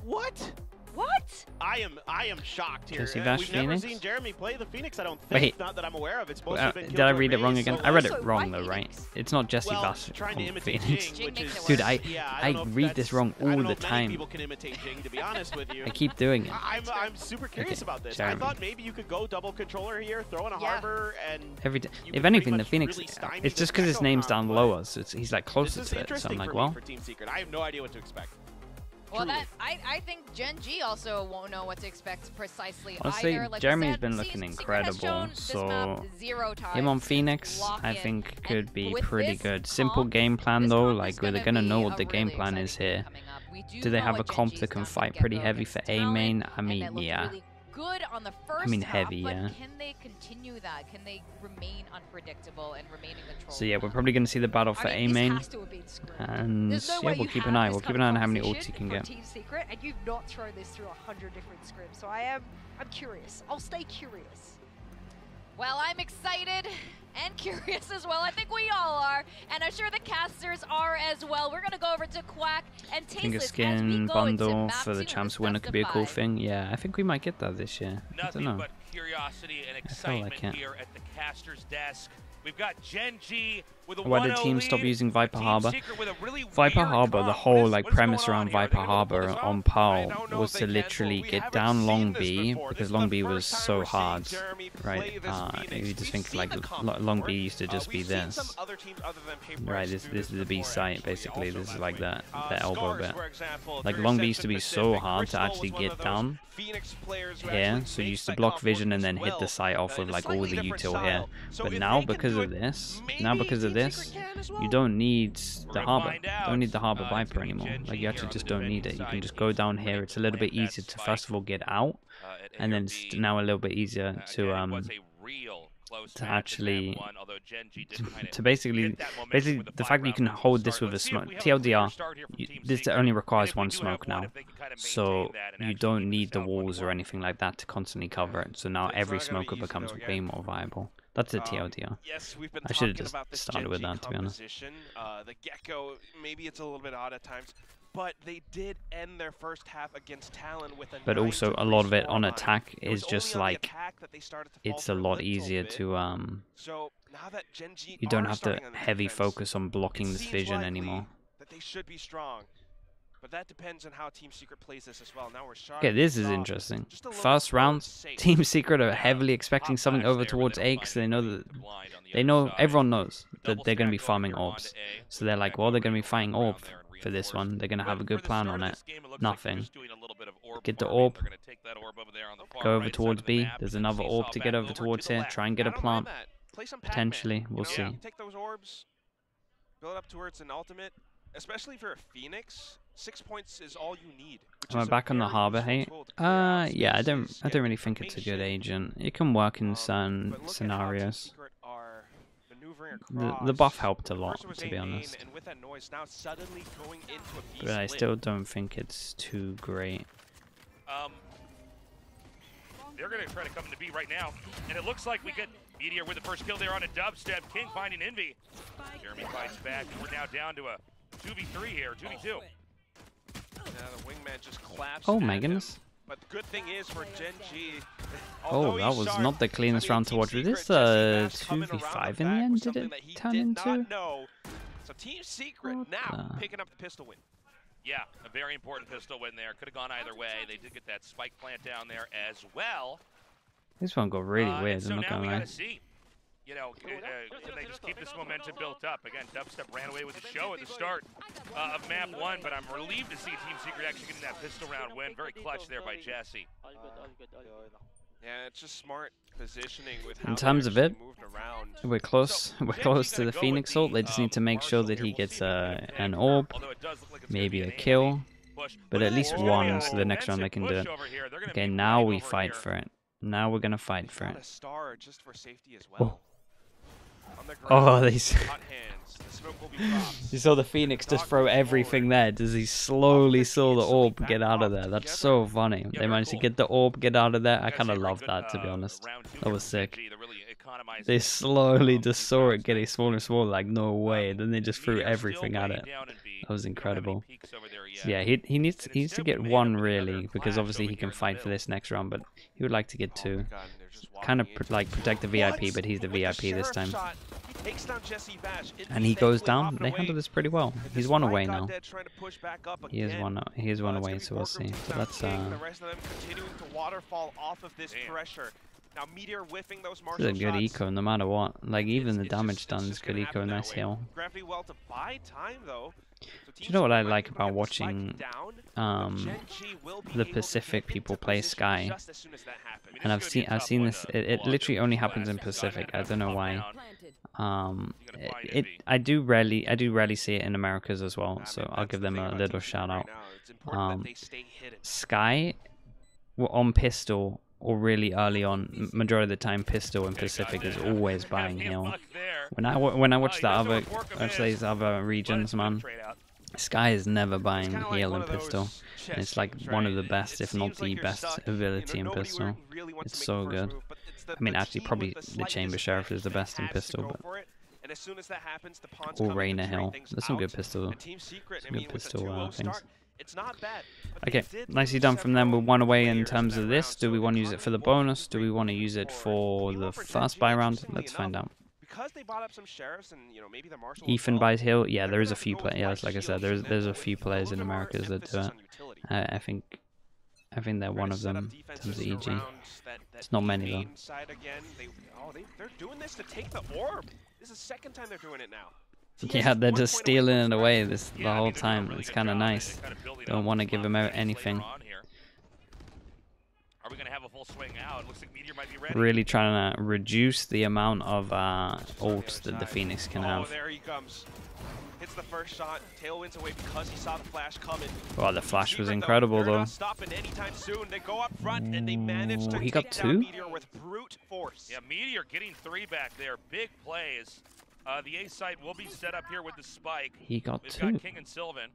What? What? I am shocked here. Jesse Bash We've Phoenix? never seen Jeremy play the Phoenix, I don't think. Wait. Not that I'm aware of. It's mostly been Did I read it wrong again? I read it So wrong why though, right? Phoenix? It's not Jesse well, Bash trying to on imitate Phoenix. Jing, Jing which makes is... it Dude, worse. I don't know if read this that's- wrong I don't all know the if many time. people can imitate Jing, to be honest with you. I keep doing it. I'm super curious about this. Jeremy. I thought maybe you could go double controller here, throw in a Yeah. harbor, and If you could anything, pretty the much Phoenix, really stymie it's the just because his Gecko name's comp, down but lower, so he's like this closer is to it. So interesting I'm like, for me well, for Team Secret. I have no idea what to expect. Well, Truly. I think GenG also won't know what to expect precisely honestly, either. Like Jeremy's said, been looking Secret has incredible, shown this map so 0 times him on since Phoenix, I lock-in. think And could be with pretty this good. Simple comp, game plan this though, comp like is they're gonna gonna know be what a the game really plan is exciting game here. coming up. We Do they know have a what comp GenG's that can done fight to pretty Gecko heavy for against A Talon, main? I and mean, they looked yeah. really good on the first mean, half, heavy, but yeah. can they continue that? Can they remain unpredictable and remain in control? So yeah, we're probably gonna see the battle for A this main, has to have been scripted. and There's no yeah, way we'll you keep an have eye. this We'll keep kind an eye of on how many ults conversation he can for get. Team Secret, and you've not thrown this through 100 different scripts. So I'm curious. I'll stay curious. Well, I'm excited and curious as well. I think we all are, and I'm sure the casters are as well. We're gonna go over to Quack and I think a Tasteless as we skin go into bundle map for the 2 champs of winner best could of be a cool 5. thing. Yeah, I think we might get that this year. I don't Nothing know. but curiosity and feel excitement like it. here at the caster's desk. We've got GenG with a Why did 1-0 teams stop lead. using Viper Team Harbor? Secret with a really Viper weird Harbor, the comp. whole What is like going premise on around here? Are they Viper gonna pull Harbor this on off? Pal was to literally get down long B because long B was so hard, right? You just think like long B used to just be this, right? This is the B site basically. This is like the elbow bit. Like long B used to be so hard to actually get down here, so you used to block vision and then hit the site off with like all the util here. But now because of this, you don't need the harbor. Don't need the harbor Viper anymore. Like you actually just don't need it. You can just go down here. It's a little bit easier to first of all get out, and then it's now a little bit easier to actually basically the fact that you can hold this with a smoke TLDR, this only requires one smoke now, so you don't need the walls or anything like that to constantly cover it. So now every smoker becomes way more viable. That's a TLDR. Yes, we've been I should have talking just about this started with GenG that, to be honest. composition. The Gecko, maybe it's a little bit odd at times, but they did end their first half against Talon with a But also a lot of it on attack It was is just only on the like attack that they started to it's a falter lot little easier bit. to So now that GenG you don't are have to starting on the heavy defense, focus on blocking it this seems vision likely anymore. that they should be strong. But that depends on how Team Secret plays this as well. Now we're sharp. Okay, this is soft, interesting. just a little First slow, round, safe. Team Secret are heavily expecting something over towards A because they know everyone knows that they're going to be farming orbs. So they're like, well, they're going to be fighting orb for this one. They're going to have a good plan on it. Nothing. Get the orb. Go over towards B. There's another orb to get over towards here. Try and get a plant. Potentially, we'll see. Take those orbs, build up towards an ultimate, especially for a Phoenix. 6 points is all you need. Am I back on the harbor hate? Yeah, I don't really think it's a good agent. It can work in certain scenarios. The buff helped a lot, to be honest. But I still don't think it's too great. They're going to try to come into B right now, and it looks like we get Meteor with the first kill there on a dubstep. King finding Envy. Jeremy fights back, and we're now down to a 2v3 here, 2v2. Yeah, the wingman just collapsed. Oh my goodness. But the good thing is for GenG. Oh, that was not the cleanest round to watch. Was this 2v5 in the end? Did it turn into? So Team Secret now picking up the pistol win. Yeah, a very important pistol win there. Could have gone either way. They did get that spike plant down there as well. This one got really weird, So I'm not now gonna we lie. gotta see. You know, can they just keep this momentum built up? Again, Dubstep ran away with the show at the start of map 1, but I'm relieved to see Team Secret actually getting that pistol round win. Very clutch there by Jesse. Yeah, it's just smart positioning with how In terms of it, moved around. we're close to the Phoenix ult. They just need to make sure that he gets an orb, maybe a kill, but at least one, so the next round they can do it. Okay, now we fight for it. Now we're gonna fight for it. Just for safety as well. Oh, these. You saw the Phoenix just throw everything there. Does he slowly saw the orb get out of there? That's so funny. They managed to get the orb, get out of there. I kind of love that, to be honest. That was sick. They slowly just saw it getting smaller and smaller, like no way. Then they just threw everything at it. That was incredible. Yeah, he needs to get one really, because obviously he can fight for this next round, but he would like to get two. Kind of like protect the VIP, but he's the VIP this time. And he goes down. They handled this pretty well. He's one away now. He is one away, so we'll see. So that's Now Meteor whiffing those this is a good eco no matter what. Like even the damage done is good eco, nice heal. Gravity well to buy time though. Do you know what I like about watching the Pacific people play Sky? And I've seen this. It literally only happens in Pacific. I don't know why. I do rarely see it in Americas as well. So I'll give them a little shout out. Sky on pistol, or really early on, majority of the time pistol in Pacific is always buying heal. When I watch these other regions, man, Sky is never buying heal in pistol. And it's like one of the best, if not the best, ability in pistol. It's so good. I mean, actually, probably the Chamber Sheriff is the best in pistol, but or Rainer Hill. There's some good pistol, things. Okay, nicely done from them. We're one away in terms of this. Do we want to use it for the bonus? Do we want to use it for the first buy round? Let's find out. Ethan buys heal. Yeah, there is a few players. Yeah, like I said, there's a few players in Americas that do it. I think they're one of them in terms of EG. It's not many though. They're doing this to take the orb. This is the second time they're doing it now. Yeah, they're just stealing it away the whole time. It's kind of nice. Don't want to give them anything. Are we gonna have a full swing out? Looks like Meteor might be ready. Really trying to reduce the amount of ults that the Phoenix can have. Oh, there he comes. Hits the first shot. Tailwind's away because he saw the flash coming. Oh, the flash was incredible though. Not stopping anytime soon. They go up front and they manage to he got take down two? Meteor with brute force. Yeah, Meteor getting 3 back there. Big plays. The A site will be set up here with the spike. He got We've two. got King and Sylvan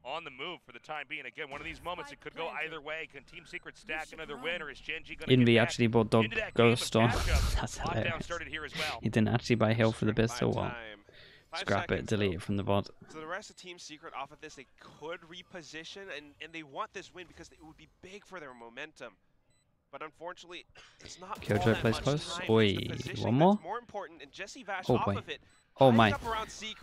on the move for the time being. Again, one of these moments it could go either way. Can Team Secret stack another win, or is GenG going to Envy actually bought Dog Ghost on. That's Lockdown hilarious. started here as well. He didn't actually buy heal for the pistol. Well, scrap it, delete it from the bot. So the rest of Team Secret off of this, they could reposition, and they want this win because it would be big for their momentum. But unfortunately, it's not Killjoy plays close. Oi, one more? Oh boy. Oh my.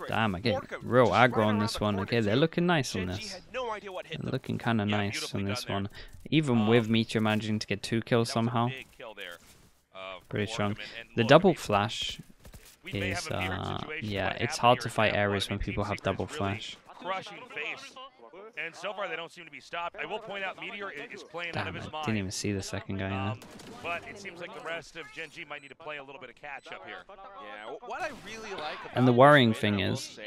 Damn, I get real aggro on this one. Okay, they're looking nice on this. They're looking kind of nice on this one. Even with Meteor managing to get 2 kills somehow. Pretty strong. The double flash is, yeah, it's hard to fight areas when people have double flash. Crushing face. And so far, they don't seem to be stopped. I will point out, Meteor is playing out of his mind. Didn't even see the second guy there. But it seems like the rest of GenG might need to play a little bit of catch-up here. Yeah, what I really like about and the worrying thing is,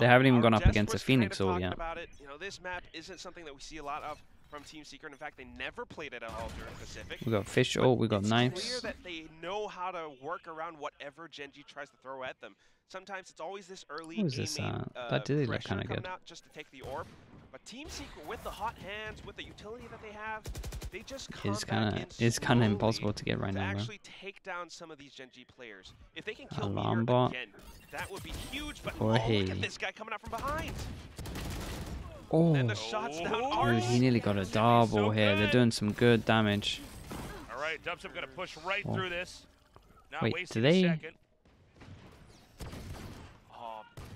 they haven't even gone up against a Phoenix all yet. You know, this map isn't something that we see a lot of from Team Secret. In fact, they never played it at all during Pacific. We got fish ult, we got knives. It's clear that they know how to work around whatever GenG tries to throw at them. Sometimes it's always this early What was this? That did look kind of good. Just to take the orb. But Team Secret, with the hot hands, with the utility that they have, they just come it's kind of impossible to get right now. Actually take down some of these GenG players. If they can kill Alarm Meteor bot. again, that would be huge. But Or look at this guy coming out from behind. Oh, And the shots down he nearly got a double here. They're doing some good damage. All right, Dubstep going to push right through this. Not Wait, wasting do they? a second.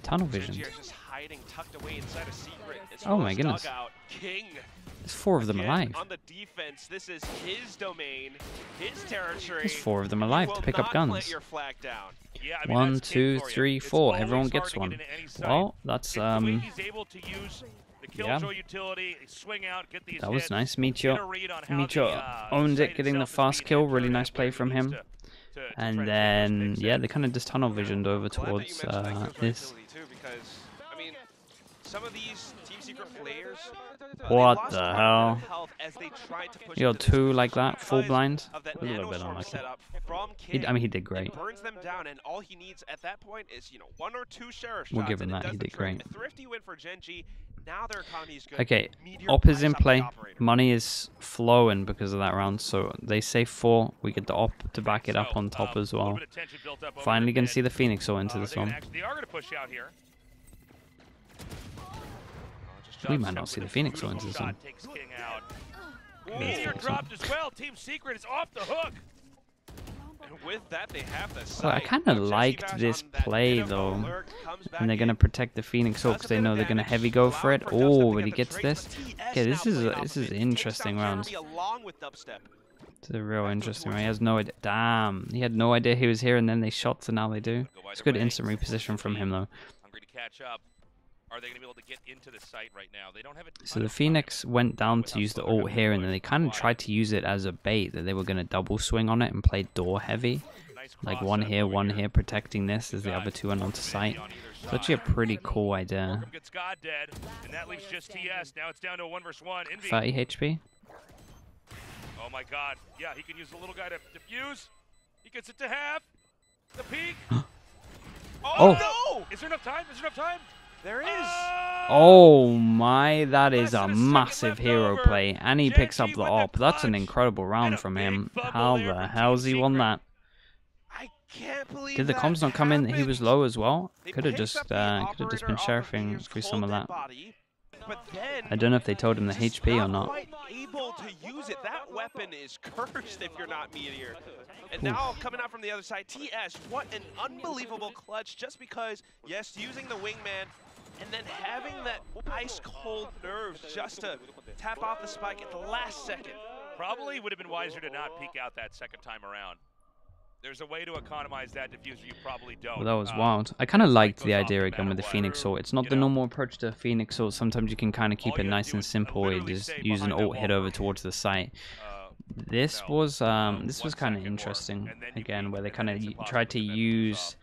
Tunnel vision. Just hiding, tucked away inside a secret. Oh my goodness. Dugout. King. There's 4 of them alive. On the defense, this is his domain, his territory. There's 4 of them alive to pick up guns. Your flag down. Yeah, I mean, 1, that's 2, King for you. 3, It's 4. always Everyone hard gets to get one. into any site. Well, that's If the way he's able to use the Killjoy utility, swing out, get these that was hits, nice. get Meteor a read on how Meteor the owned site it, getting the itself is fast being kill. entered Really and nice what play he from needs him. to And try to then, take yeah, they kind of just tunnel visioned over Glad that towards you mentioned that this. too, because, I mean, some of these Team Secret players, What the hell? You got 2 like that, full blind. A little bit unlucky. I mean, he did great. Burns them down, and all he needs at that point is, you know, 1 or 2 sheriff shots. We'll give him and it that. He does the did trick. great. A thrifty win for GenG. Now their economy is good. Okay, Meteor op is buys in up the play. operator. Money is flowing because of that round, so they save 4. We get the op to back it up on top as well. Finally gonna see the Phoenix all into this one. They are going to push out here. We might not see the Phoenix ones this one. Takes King out. Meteor dropped as well. Team Secret is off the hook. And with that, they have the Well, I kind of liked this play though, and they're gonna protect the Phoenix Orb because they know they're gonna heavy go for it. Oh, but he gets this. Okay, this is interesting round. It's a real interesting round. He has no idea. Damn, he had no idea he was here, and then they shot, so now they do. It's good instant reposition from him though. Hungry to catch up. Are they going to be able to get into the site right now? They don't have it. So the Phoenix went down to use the ult here, and then they kind of tried to use it as a bait, that they were going to double swing on it and play door heavy. Like one here, protecting this as the other two went onto site. It's actually a pretty cool idea. Gets God dead, and that leaves just TS. Now it's down to a 1 versus 1. 30 HP. Oh my god. Yeah, he can use the little guy to defuse. He gets it to half. The peak. Oh no! Is there enough time? Is there enough time? There is. Oh my, that is a massive hero play. And he picks up the AWP. That's an incredible round from him. How the hell's he won that? I can't believe Did the comms not come in that he was low as well? Could have just been sheriffing through some of that. I don't know if they told him the HP or not. Able to use it. That weapon is cursed if you're not Meteor. And now coming out from the other side, TS, what an unbelievable clutch, just because, yes, using the wingman, and then having that ice-cold nerves just to tap off the spike at the last second. Probably would have been wiser to not peek out that second time around. There's a way to economize that diffuser, you probably don't. Well, that was wild. I kind of liked the idea again with the Phoenix Ult. It's not the normal approach to Phoenix Ult. Sometimes you can kind of keep it nice and simple. You just use an ult hit over towards the site. This was kind of interesting again, where they kind of tried to use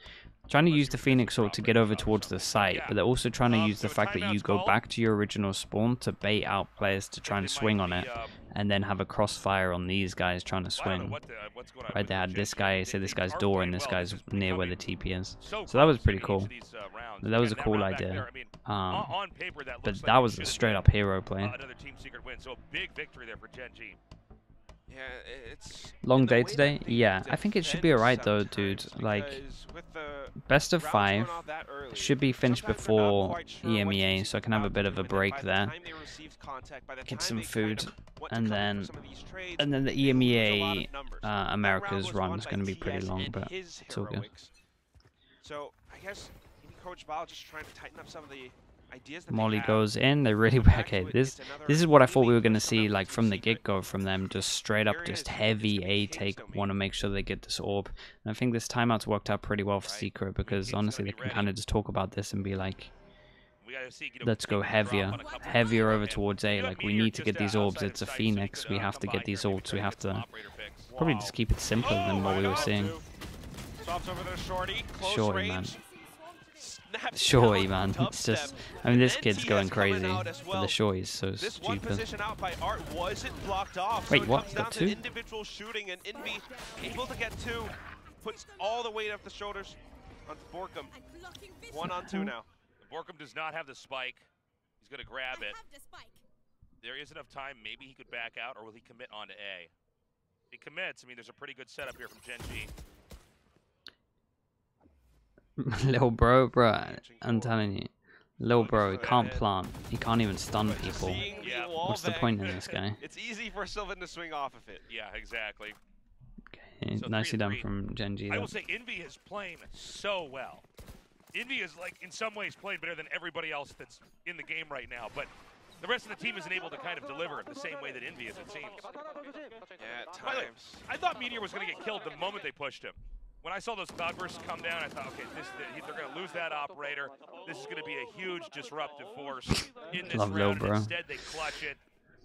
the Phoenix Ult to get over towards the site, but they're also trying to use the fact that you go back to your original spawn to bait out players to try and swing on it, and then have a crossfire on these guys trying to swing. Right, they had this guy, say this guy's door, and this guy's near where the TP is. So that was pretty cool. That was a cool idea. But that was a straight up hero play. Another Team Secret win, so a big victory there for GenG. Yeah, it's long day today. Yeah, I think it should be alright though, dude. Like, best of 5 should be finished before EMEA, so I can have a bit of a break there, get some food, and then the EMEA Americas run is going to be pretty long, but it's all good. So I guess Coach Val just trying to tighten up some of the ideas that Molly goes in. They really okay. This is what I thought we were gonna see, like from the get-go from them, just straight up, just heavy A take. Want to make sure they get this orb, and I think this timeout's worked out pretty well for Secret, because honestly they can kind of just talk about this and be like, let's go heavier over towards A. Like, we need to get these orbs. It's a Phoenix. We have to get these orbs. We have to probably just keep it simpler than what we were seeing. Shorty, man. Shorty, man. It's just, I mean, this kid's going crazy. But the shorty is so stupid. Wait, what? Got 2? Individual shooting, and Envy able to get 2, puts all the weight off the shoulders on Borkum. 1 on 2 now. Borkum does not have the spike. He's going to grab it. There is enough time. Maybe he could back out, or will he commit onto A? He commits. I mean, there's a pretty good setup here from GenG. Little bro, I'm telling you. Little bro, he can't plant. He can't even stun people. What's the point in this guy? It's easy for Sylvan to swing off of it. Yeah, exactly. Okay, so nicely done from GenG. I will say Envy is playing so well. Envy is, like, in some ways playing better than everybody else that's in the game right now, but the rest of the team isn't able to kind of deliver it the same way that Envy is, it seems. Yeah, at times. I thought Meteor was going to get killed the moment they pushed him. When I saw those cloudbursts come down, I thought, okay, they're going to lose that operator. This is going to be a huge disruptive force in this round. Bro. Instead, they clutch it,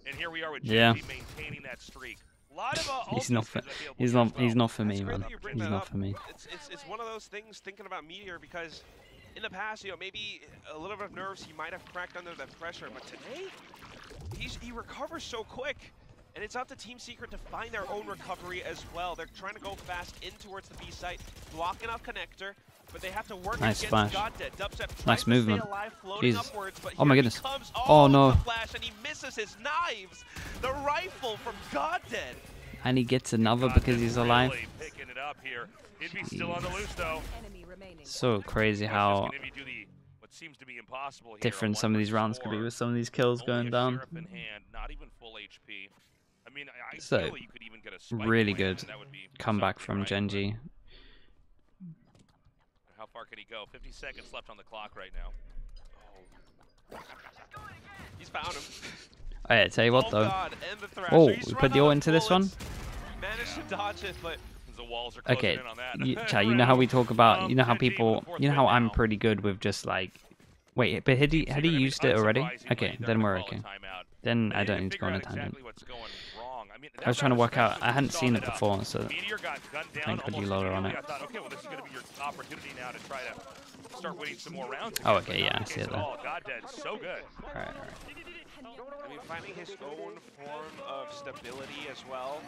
and here we are with GenG maintaining that streak. A lot of he's not for me, man. He's not for me. It's one of those things, thinking about Meteor, because in the past, you know, maybe a little bit of nerves, he might have cracked under the pressure, but today, he recovers so quick. And it's up to Team Secret to find their own recovery as well. They're trying to go fast in towards the B site, blocking off connector, but they have to work against God flash. Dead. Dubstep Nice movement. Alive, Jesus. Upwards, but oh my goodness. Oh no. Flash, and he misses his knives. The rifle from God Dead. And he gets another because he's alive. Really picking it up here. Still on the loose though. So crazy how what seems to be impossible here. Different some of these rounds could be with some of these kills going down. Sheriff in hand, not even full HP. I mean, So, ideally you could even get a spike really plan, good and that would be comeback from right? GenG. How far can he go? 50 seconds left on the clock right now. He's found him. Oh yeah, tell you what though. God, and the Thrasher. Oh, He's we run put the out ult of into this one. bullets. Managed to dodge it, but The walls are closing Okay, in on that. Chad, you know how we talk about, you know how GenG people, with the fourth you know how win I'm now. pretty good with just like, wait, but had he used it already? Okay, then we're okay. Then I don't need to go on a tangent. I was trying to work out, I hadn't seen it before, so thank God you loaded on it. I thought, okay, well, this is going to be your opportunity now to try to start winning some more rounds. Oh, okay, yeah, I see it there. God dead, so good. Alright. I mean, finding his own form of stability as well.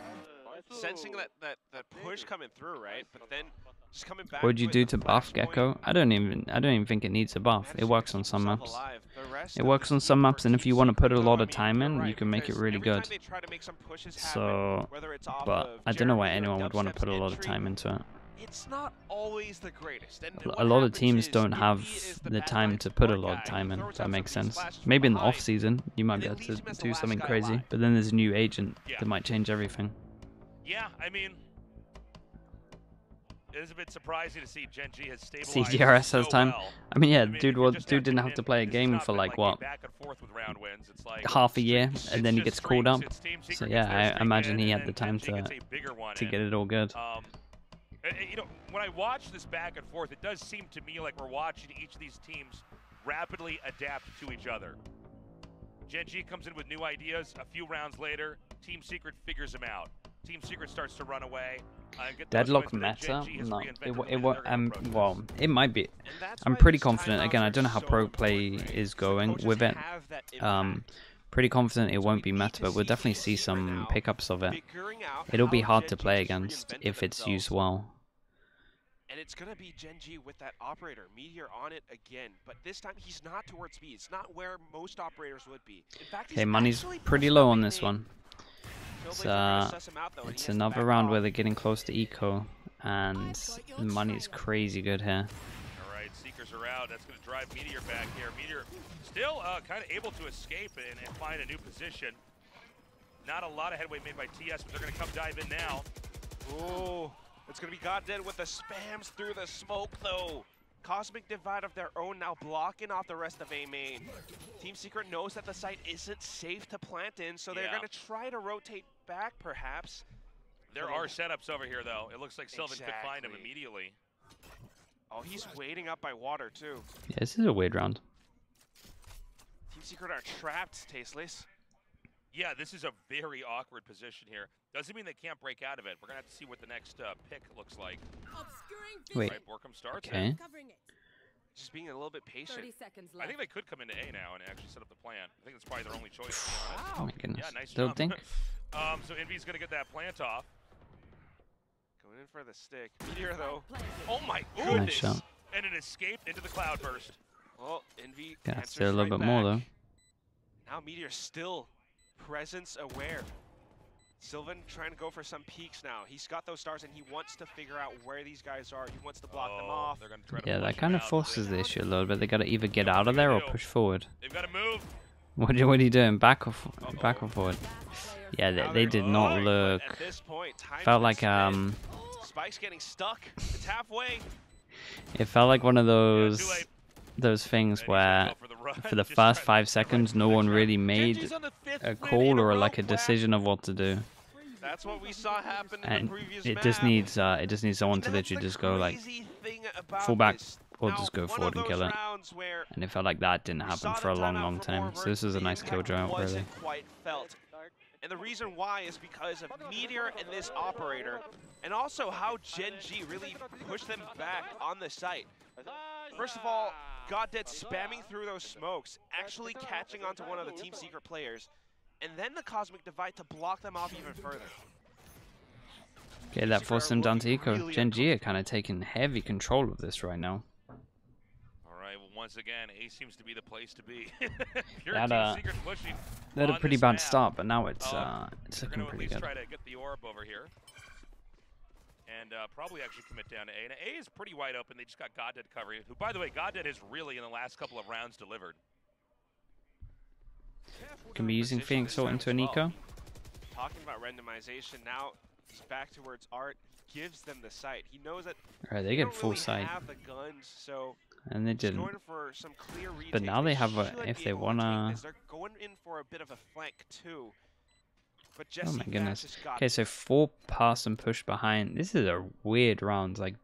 Sensing that push coming through, right? But then just coming back. What would you do to buff Gecko? I don't even think it needs a buff. It works on some maps. It works on some maps, and if you want to put a lot of time in, you can make it really good. So, but I don't know why anyone would want to put a lot of time into it. It's not always the greatest. A lot of teams don't have the time to put a lot of time in, if that makes sense. Maybe in the off season, you might be able to do something crazy, but then there's a new agent that might change everything. Yeah, I mean, it is a bit surprising to see GenG has stabilized CGRS has so time. well. I mean, yeah, I mean, dude you just didn't have to play a it's game tough, for but, like what, back and forth with round wins. It's like half a year, and then he just gets called up. streaks. It's Team So Secret yeah, gets their I streak imagine in, he and had the then time GenG gets a bigger one to in. get it all good. You know, when I watch this back and forth, it does seem to me like we're watching each of these teams rapidly adapt to each other. GenG comes in with new ideas. A few rounds later, Team Secret figures them out. Team Secret starts to run away. Deadlock meta? No, well, it might be. I'm pretty confident. Again, I don't know how pro play is going with it. Pretty confident it won't be meta, but we'll definitely see some pickups of it. It'll be hard to play against if it's used well. And it's going to be GenG with that operator, Meteor on it again. But this time, he's not towards B. It's not where most operators would be. In fact, Okay, money's pretty low on this one. It's another round where they're getting close to eco, and the money's crazy good here. Alright, Seekers are out. That's going to drive Meteor back here. Meteor still kind of able to escape and find a new position. Not a lot of headway made by TS, but they're going to come dive in now. Oh, it's going to be Goddead with the spams through the smoke, though. Cosmic Divide of their own now blocking off the rest of A main. Team Secret knows that the site isn't safe to plant in, so they're going to try to rotate back, perhaps. There are setups over here, though. It looks like Sylvan could find him immediately. Oh, he's waiting up by water, too. Yeah, this is a weird round. Team Secret are trapped, Tasteless. Yeah, this is a very awkward position here. Doesn't mean they can't break out of it. We're going to have to see what the next pick looks like. Wait, right, Borkum starts. okay. Just being a little bit patient. I think they could come into A now and actually set up the plan. I think that's probably their only choice, to be honest. Oh my goodness. Yeah, nice Don't jump. think. So Envy's going to get that plant off. Going in for the stick. Meteor, though. Oh my Nice goodness. shot. And an escape into the cloudburst. Well, Envy Gotta answers stay a little right bit more back. though. Now Meteor still presence aware. Sylvan trying to go for some peaks now. He's got those stars and he wants to figure out where these guys are. He wants to block them off. They're gonna try to Yeah, push that him kind of out. forces the issue a little bit. They gotta either get out of there or push forward. They've got to move. What are you doing? Back or forward? Yeah, they did not look. At this point, time Felt to like spin. Spike's getting stuck. It's halfway. It felt like one of Too those late. things And he's gonna where go for the run. for the Just first try to 5 seconds no one really made GenG's on the 5th a win call in or row, like a Quack. decision of what to do. That's what we saw happen in And the previous it map. just needs someone to That's literally the just go like crazy thing about full back this. or Now, just go one of forward and kill those it. rounds where And it felt like that didn't we happen saw for a the long, timeout long for time. more So this was a the nice kill impact drought, really. wasn't quite felt. And the reason why is because of Meteor and this operator, and also how GenG really pushed them back on the site. First of all, Goddead spamming through those smokes, actually catching onto one of the Team Secret players, and then the Cosmic Divide to block them off even further. Okay, that forced them down to eco. GenG are kind of taking heavy control of this right now. All right, well, once again, A seems to be the place to be. They had Team Secret pushing They had a on pretty this bad map. start, but now it's They're looking gonna at pretty least good. try to get the orb over here. and probably actually commit down to A. And A is pretty wide open. They just got Goddead covering, who, by the way, Goddead has really, in the last couple of rounds, delivered. Can be using Phoenix Ult into an eco. Talking about randomization, now he's back towards Art. He gives them the sight. He knows that Right, they get full sight. have the guns, so and they didn't. going for some clear But now they have a, if they wanna. They're going in for a bit of a flank too. But Oh my goodness. Okay, so 4 pass and push behind. This is a weird round. Like,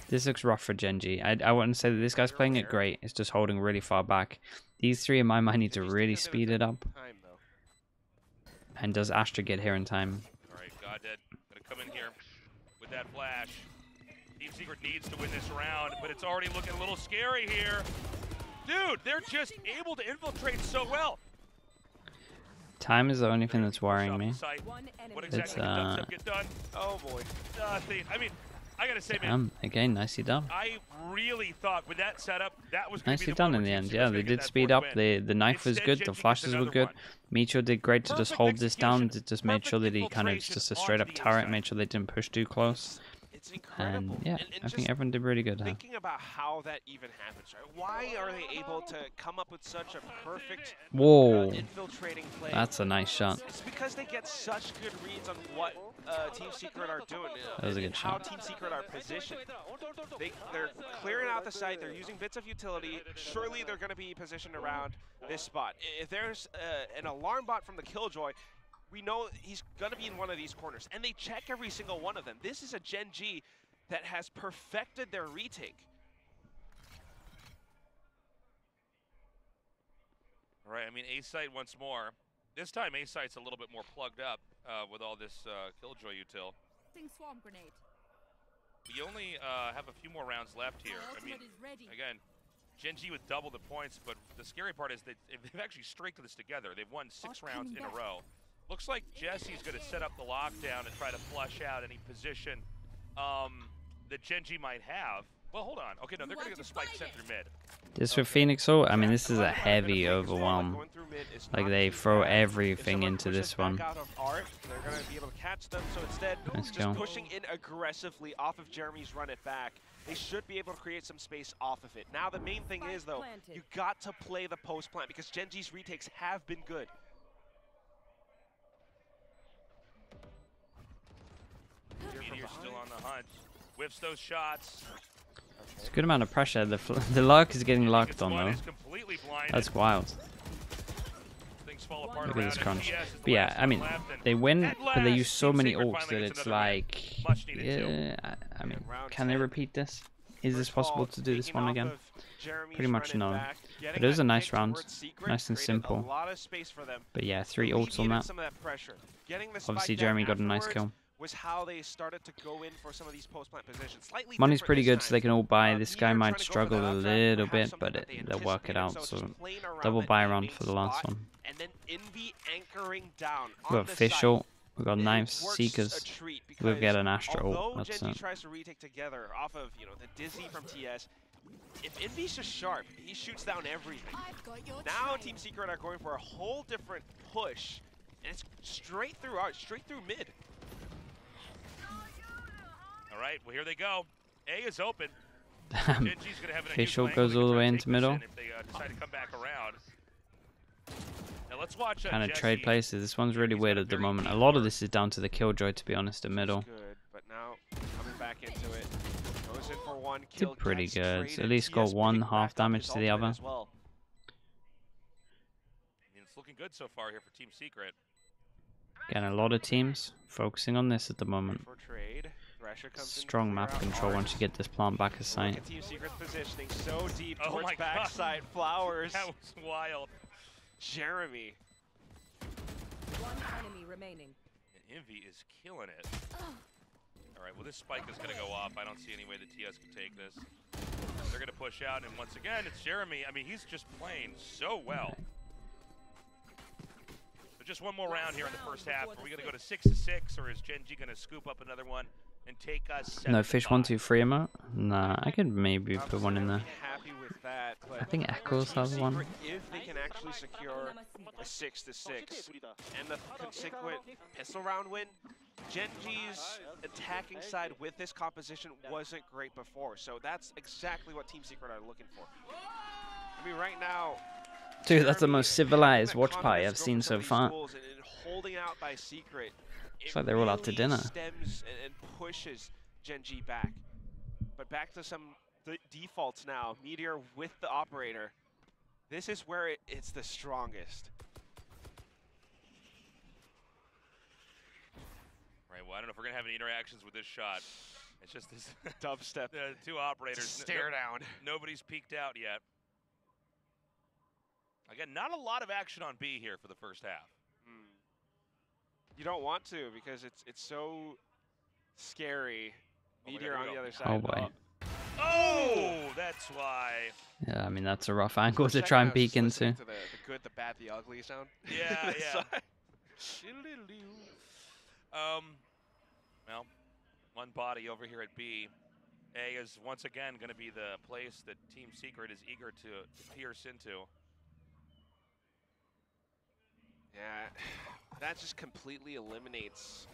this looks rough for GenG. I wouldn't say that this guy's playing it great. It's just holding really far back. These 3 in my mind need to really speed it up. And does Astra get here in time? Alright, Goddead gonna come in here with that flash. Team Secret needs to win this round, but it's already looking a little scary here. Dude, they're just able to infiltrate so well. Time is the only thing that's worrying me. What exactly did get done? Oh boy. Nothing. I mean, I gotta say, man. Again, nicely done. I really thought with that setup, that was nicely done in the end. Yeah, they did speed up. The knife was good. The flashes were good. Meteor did great to just hold this down. Just made sure that he kind of just a straight up turret. Made sure they didn't push too close. It's incredible. And yeah, I think everyone did really good. Thinking about how that even happens, right? Why are they able to come up with such a perfect infiltrating play? That's a nice shot. It's because they get such good reads on what Team Secret are doing. That was a good shot. How Team Secret are positioned. They're clearing out the site. They're using bits of utility. Surely they're going to be positioned around this spot. If there's an alarm bot from the Killjoy, we know he's going to be in one of these corners, and they check every single one of them. This is a GenG that has perfected their retake. All right, I mean, A-site once more. This time, A-site's a little bit more plugged up with all this Killjoy util. We only have a few more rounds left here. I mean, again, GenG with double the points, but the scary part is that they've actually streaked this together. They've won 6 rounds in a row. Looks like Jesse's going to set up the lockdown and try to flush out any position that GenG might have. Well, hold on. Okay, no, they're going to get the spike sent through mid. This for Phoenix Ult, I mean, this is a heavy overwhelm. Like, they throw everything into this one. They're going to be able to catch them, so instead, just pushing in aggressively off of Jeremy's run it back. They should be able to create some space off of it. Now, the main thing is, though, you got to play the post plant because GenG's retakes have been good. Meteor's still on the hunt. Whips those shots. It's a good amount of pressure. The luck is getting locked on though. That's wild. Look at this crunch. But yeah, I mean, they win, but they use so many ults that it's like, yeah, I mean, can they repeat this? Is this possible to do this one again? Pretty much no. But it was a nice round. Nice and simple. But yeah, 3 ults on that. Obviously, Jeremy got a nice kill. Was how they started to go in for some of these post-plant positions. Money's pretty good, so they can all buy. This guy might struggle a little bit, but they'll work it out. So double buy round for the last one. And then Envy anchoring down. We've got Fish ult, we've got Knives, Seekers, we'll get an Astra ult. That's GenG tries to retake together off of, you know, the Dizzy from TS. If Envy's just sharp, he shoots down everything. Now Team Secret are going for a whole different push, and it's straight through mid. All right, well, here they go. A is open. Fish ult goes all the way into middle. If they decide to come back around. Now let's watch kind of trade places. This one's really weird at the moment. A lot of this is down to the Killjoy, to be honest, in middle. Good, but now coming back into it. Goes in for one kill. Did pretty good. At least got 1 half damage to the other. I mean, it's looking good so far here for Team Secret. Again, a lot of teams focusing on this at the moment. Strong map control once you get this plant back as sight. Team Secret's positioning so deep towards backside. Flowers. That was wild. Jeremy. One enemy remaining. And Envy is killing it. All right, well, this spike is going to go off. I don't see any way that TS can take this. They're going to push out, and once again, it's Jeremy. I mean, he's just playing so well. But just one more round here in the first half. Are we going to go to 6-6, or is GenG going to scoop up another one and take us 7-5? No, Fish 1, 2, 3 emote? Nah, I could maybe put one in there. That, I think Echoes has one. If they can actually secure a 6-6 and the consequent pistol round win, GenG's attacking side with this composition wasn't great before, so that's exactly what Team Secret are looking for. I mean, right now, dude, that's the most civilized watch party I've seen so far. And holding out by Secret, It's like they're all out to dinner. Stems and pushes GenG back, but back to some defaults now. Meteor with the operator. This is where it's the strongest. Right, well, I don't know if we're going to have any interactions with this shot. It's just this dubstep. Two operators. Stare down. Nobody's peeked out yet. Again, not a lot of action on B here for the first half. You don't want to because it's so scary. Meteor on the other side. Oh boy. Oh, that's why. Yeah, I mean that's a rough angle to try and peek into. To the good, the bad, the ugly sound. Yeah, yeah. Well, one body over here at B. A is once again going to be the place that Team Secret is eager to pierce into. Yeah, that just completely eliminates.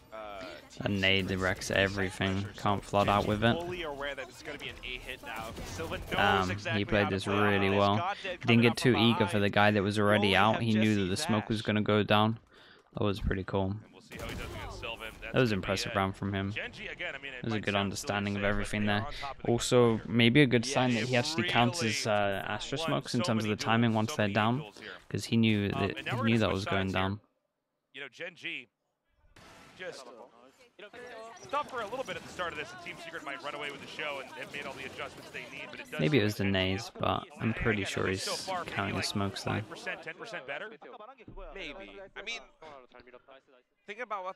A nade directs everything. Can't flood out with it. Fully aware that it's going to be an A hit now. Silva knows exactly he played how to this play really this. well. He didn't get too eager for the guy that was already out. He knew that the smoke was going to go down. That was pretty cool. And we'll see how he does against Silva. That was an impressive round from him. GenG, again, I mean, There's a good understanding of everything there. Also, maybe a good sign that he actually counts his Astra smokes in terms of the timing once they're down, because he knew that was going down. You know, GenG just stopped for a little bit at the start of this, and Team Secret might run away with the show and have made all the adjustments they need. But it does Maybe it was the nays, but I'm pretty sure he's counting his smokes there. 5%, 10% better. Maybe. I mean, think about what.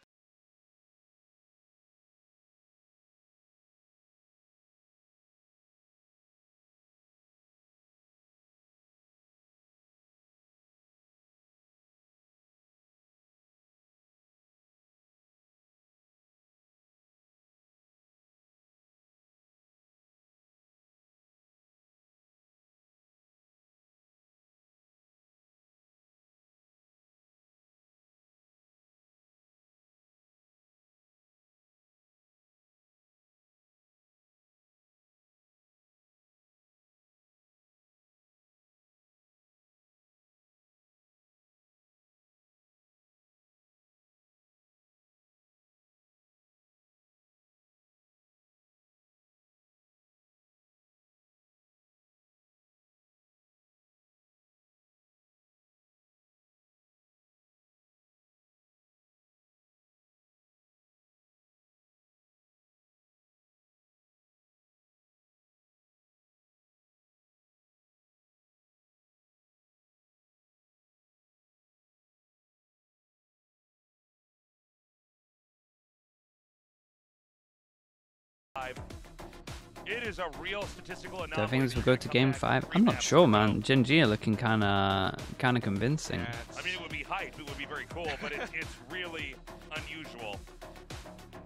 It is a real statistical anomaly. Do I think this will go to game 5? I'm not sure, man. GenG are looking kind of convincing. Yeah, I mean, it would be hype. It would be very cool, but it's really unusual.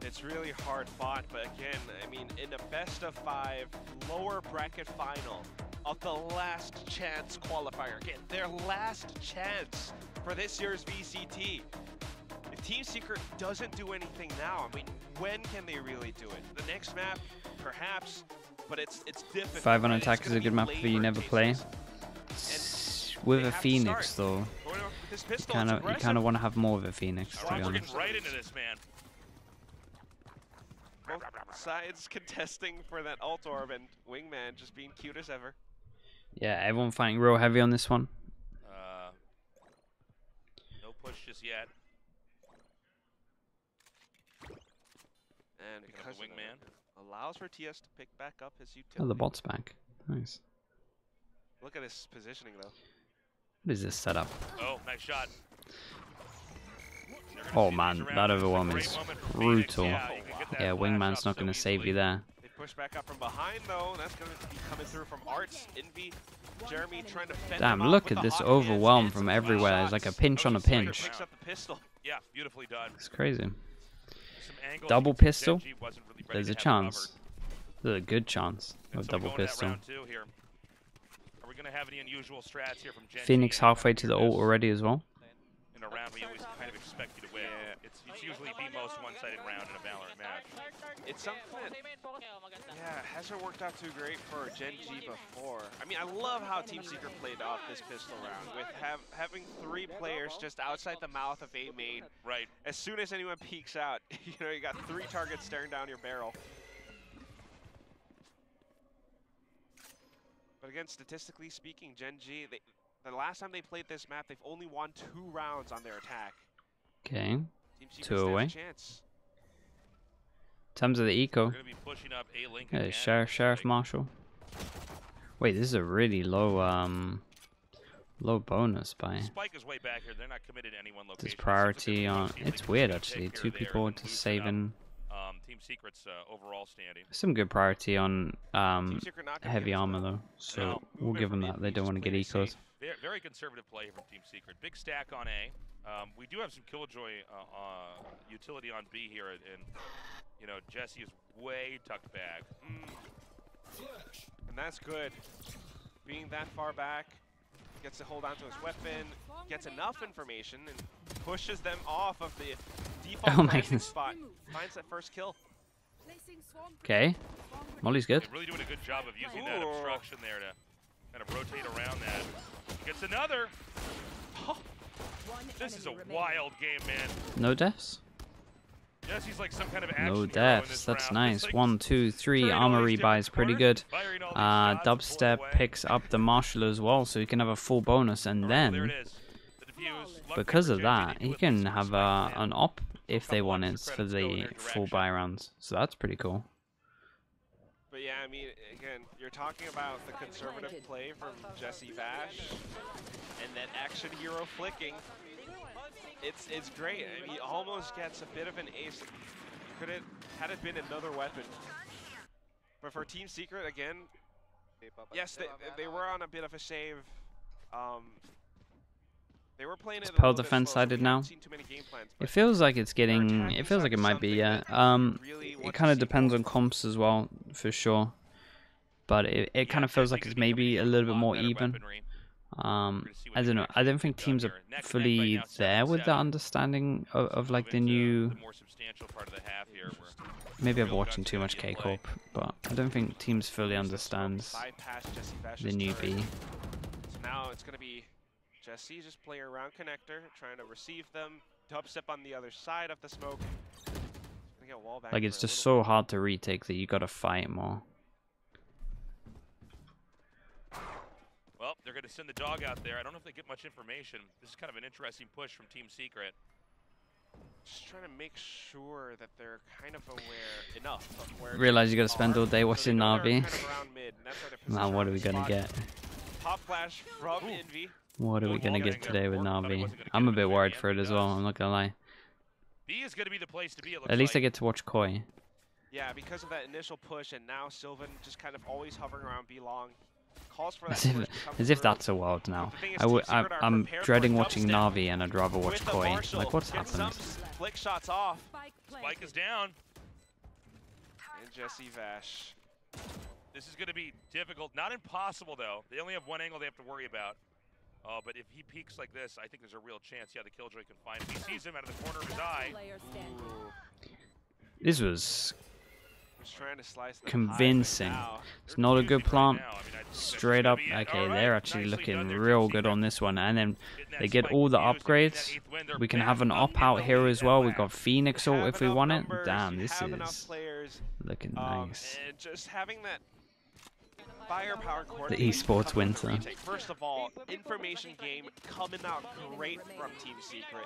It's really hard fought, but again, I mean, in a best of 5 lower bracket final of the last chance qualifier, again, their last chance for this year's VCT. If Team Secret doesn't do anything now, I mean, when can they really do it? The next map, perhaps, but it's difficult. 5 on attack is a good map for you never play. With a Phoenix though, you kind of want to have more of a Phoenix, to be honest. We're getting right into this, man. Both sides contesting for that ult orb, and Wingman just being cute as ever. Yeah, everyone fighting real heavy on this one. No push just yet. And because Wingman allows for TS to pick back up his utility. Oh, the bot's back. Nice. Look at his positioning, though. What is this setup? Oh, nice shot. Oh man, that overwhelm is brutal. Yeah, Wingman's not going to save you there. They push back up from behind, though. That's going to be coming through from Arts, Envy, Jeremy trying to fend Damn, them off look with at the this hot overwhelm hands. from everywhere. It's like a pinch on a pinch. Picks up the pistol. Yeah, beautifully done. It's crazy. Some angles. Double pistol. GenG wasn't really ready There's to a have it chance. covered. There's a good chance And of so we double go into that pistol. round 2 here. Are we going to have any unusual strats here from GenG? Phoenix halfway to the ult already as well. In a round we always kind of expect you to win. Yeah, It's usually the most one-sided round in a Valorant match. It's something that, yeah, hasn't worked out too great for GenG before. I mean, I love how Team Secret played off this pistol round with having 3 players just outside the mouth of A main. Right. As soon as anyone peeks out, you know, you got 3 targets staring down your barrel. But again, statistically speaking, GenG, the last time they played this map, they've only won 2 rounds on their attack. Okay. Team Secret 2 away. chance. In terms of the eco, Be pushing up A link yeah, again. Sheriff Marshall. Wait, this is a really low low bonus by. Spike is way back here. They're not committed to any one location. This priority on. It's weird actually. 2 people just saving. Team Secret's overall standing. Some good priority on heavy armor though, so No, we'll give them that. They don't want to get ecos. Very conservative play from Team Secret. Big stack on A. We do have some Killjoy utility on B here, and you know Jesse is way tucked back. And that's good. Being that far back, gets to hold on to his weapon, gets enough information, and pushes them off of the default planting spot. Finds that first kill. Okay, Molly's good. They're really doing a good job of using that obstruction there to kind of rotate around that. Gets another. Oh, this is a wild game, man. No deaths. Jesse's like some kind of action No hero in deaths. this That's round. nice. It's like 1, 2, 3. turning all Armor these rebuy is different pretty corners, good. firing all these shots to pull Dubstep away. picks up the Marshall as well, so he can have a full bonus, and There then it is. The defuse. Luckily because for of GenG, that, they he flipped can the have Spike an in. op if they Couple want it extra for credits go in the their full direction. buy rounds. So that's pretty cool. But yeah, I mean, again, you're talking about the conservative play from Jesse Vash, and that action hero flicking. It's great. I mean, he almost gets a bit of an ace. Could it had it been another weapon? But for Team Secret, again, yes, they were on a bit of a save. They were playing it a Pearl little bit defense slow, so sided we now. haven't seen too many game plans, It but feels like it's getting. attacking It feels like it side might be. is Yeah. something that we really want It to kind of see depends more. on comps as well, for sure. But it kind of feels like it's maybe a little bit more even. I don't know. I don't think teams are fully there with the understanding of like the new. The more substantial part of the half here. Maybe I'm watching too much K-Corp, but I don't think teams fully understand Bypass Jesse Vash's the new turret. B. So now it's going to be Jesse just playing around connector, trying to receive them. Dubstep on the other side of the smoke. Gonna get wall bang Like for it's a just little so hard to retake that you gotta fight more. Well, they're going to send the dog out there. I don't know if they get much information. This is kind of an interesting push from Team Secret. Just trying to make sure that they're kind of aware enough of where. Realize you gotta teams spend are, all day so watching they know they're Na'Vi. kind of around mid, and that's why they're Man, what are we positioned gonna on the get? spot. Pop flash from Envy. What are we gonna get today with Na'Vi? I'm a bit worried for it as well, I'm not gonna lie. B is going to be the place to be, it looks At least I like. get to watch Koi. Yeah, because of that initial push, and now Sylvan just kind of always hovering around B long. Calls for that As if, push to come as if through. that's a world now. The thing is, Team Secret are I'm prepared for dreading a watching dubstep Na'Vi and I'd rather watch with the Koi. Marshall. Like, what's Get some happened? flick shots off. Spike is down. And Jesse Vash. This is going to be difficult. Not impossible, though. They only have one angle they have to worry about. But if he peeks like this, I think there's a real chance, yeah, the Killjoy can find him. He sees him out of the corner of his eye. Ooh. This was Just trying to slice the pie, but convincing. now It's not a good Confusing right plant. now. I mean, I think that's Straight gonna up, be it. okay, All right, they're actually nicely looking done there, real Team good Secret. on this one. And then Getting that they get spike all the defused, and getting upgrades. that 8th win. They're We can back have an up op in out the here lead as at well. We last. got Phoenix ult if we enough want it. numbers, Damn, you this have enough is players, looking nice. and just having that firepower The coordination esports coming with the winter. retake. First of all, information game coming out great from Team Secret.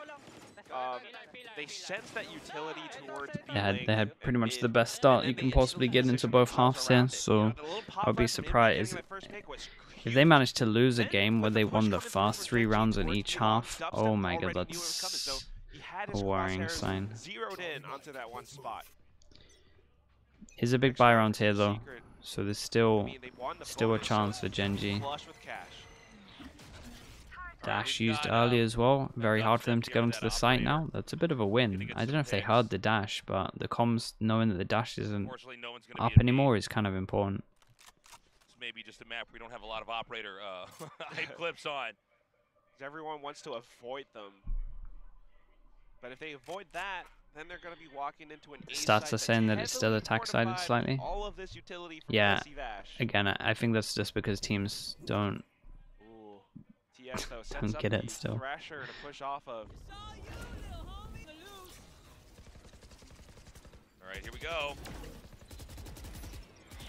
They sense that utility towards B They lane had pretty much mid, the best start and you then can they possibly instantly get into position both themselves halves here. around it. So You know, the little pop I'd be flash from Envy surprised getting that first pick was if they manage to lose a Then, game where with the they push won the coming through first from 3 GenG rounds in towards each B long, half. Dubstep Oh my already god, knew it was coming, so that's he had a his worrying crosshairs sign. zeroed in onto that one spot. Is a big buy round here though, Secret, so there's I still mean, they won the still a bonus, so chance for it's GenG. flush with cash. Dash we've used got, early as well. Very hard for them Dubstep to here get with onto that the site operator. now. That's a bit of a win. Gonna get I don't some know if they picks. heard the dash, but the comms knowing that the dash isn't Unfortunately, no one's gonna up be at B. anymore is kind of important. It's maybe just a map we don't have a lot of operator hype clips on. Everyone wants to avoid them. But if they avoid that, then they're going to be walking into an Stats are saying that it's still attack-sided slightly. All of this utility from yeah, LCVash. again, I think that's just because teams don't TS, though, sets don't up get it the still. Thrasher to push off of. All right, here we go.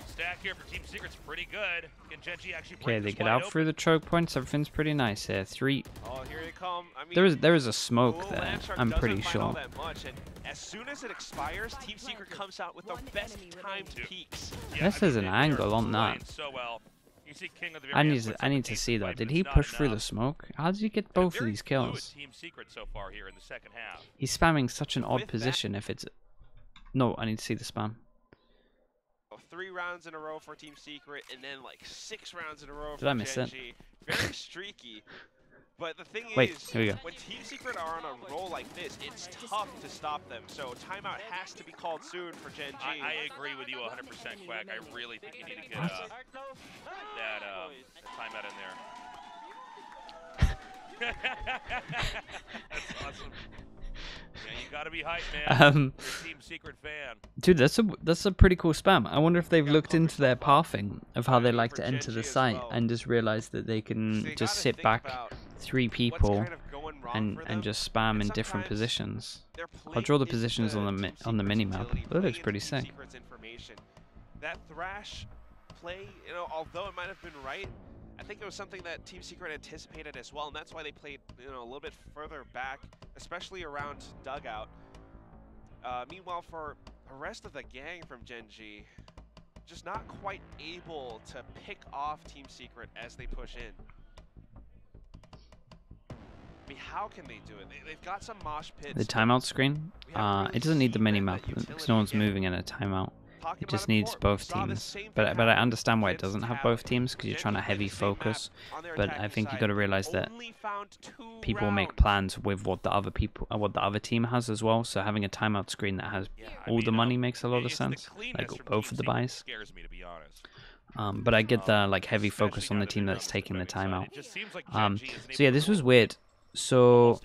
Stack here for Team Secret's pretty good. Can GenG actually break Okay, they this get wide out open? through the choke points. Everything's pretty nice here. 3. Oh, here they come. I mean, There is a smoke Little there. Landshark I'm doesn't pretty find all sure. that much, and as soon as it expires, Team Secret comes out with the best timed peaks. Unless there's an they are angle on that. playing so well. You see King of the I very need end to puts I up a need to decent see fight, that. but Did it's he not push through the enough. smoke? How did he get And both of very these fluid kills? Team Secret so far here in the second half. He's spamming such an odd With that- position. If it's no, I need to see the spam. 3 rounds in a row for Team Secret, and then like 6 rounds in a row Did for I miss it? GenG. Very streaky. But the thing Wait, is, here we go. when Team Secret are on a roll like this, it's tough to stop them. So timeout has to be called soon for GenG. I agree with you 100%, Quack. I really think you need to get What? that timeout in there. That's awesome. Yeah, you gotta be hyped, man. You're a Team Secret fan. Dude, that's a pretty cool spam. I wonder if they've looked into their pathing of how they like to enter the site and just realized that they can just sit back 3 people and just spam in different positions. I'll draw the positions on the minimap. That looks pretty sick. That Thrash play, you know, although it might have been right, I think it was something that Team Secret anticipated as well, and that's why they played, you know, a little bit further back, especially around dugout. Meanwhile, for the rest of the gang from GenG, just not quite able to pick off Team Secret as they push in. I mean, how can they do it? They've got some mosh pits. The timeout screen, it doesn't need the minimap because no one's moving in a timeout. It just needs both teams. But I understand why it doesn't have both teams because you're trying to heavy focus. But I think you got to realize that people make plans with what the other team has as well. So having a timeout screen that has all the money makes a lot of sense. Like both of the buys. Scares me, to be honest. But I get the like heavy focus on the team that's taking the timeout. So yeah, this was weird. So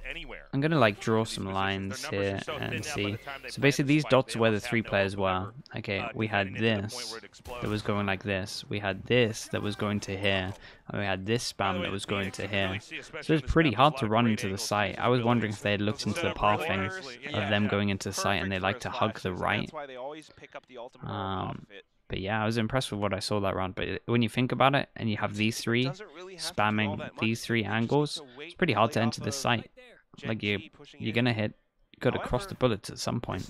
I'm gonna like draw some lines here and see. So basically these dots are where the 3 players were. Okay, we had this that was going like this. We had this that was going to here. And we had this spam that was going to here. So it's pretty hard to run into the site. I was wondering if they had looked into the pathing of them going into the site and they like to hug the right. But yeah, I was impressed with what I saw that round. But when you think about it, and you have these 3 spamming these 3 angles, it's pretty hard to enter this site. Like you're gonna hit, you gotta cross the bullets at some point.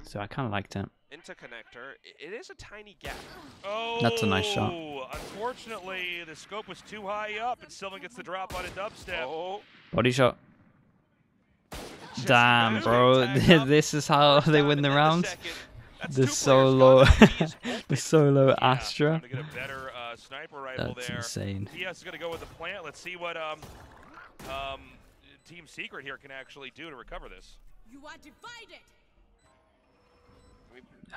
So I kind of liked it. Interconnector, it is a tiny gap. Oh, that's a nice shot. Unfortunately, the scope was too high up, and Sylvan gets the drop on a dubstep. Oh. Body shot. Damn, bro, this is how they win the rounds. The solo, the solo Astra. To get a better sniper rifle That's there. insane. TS is going to go with the plant. Let's see what Team Secret here can actually do to recover this. You are divided.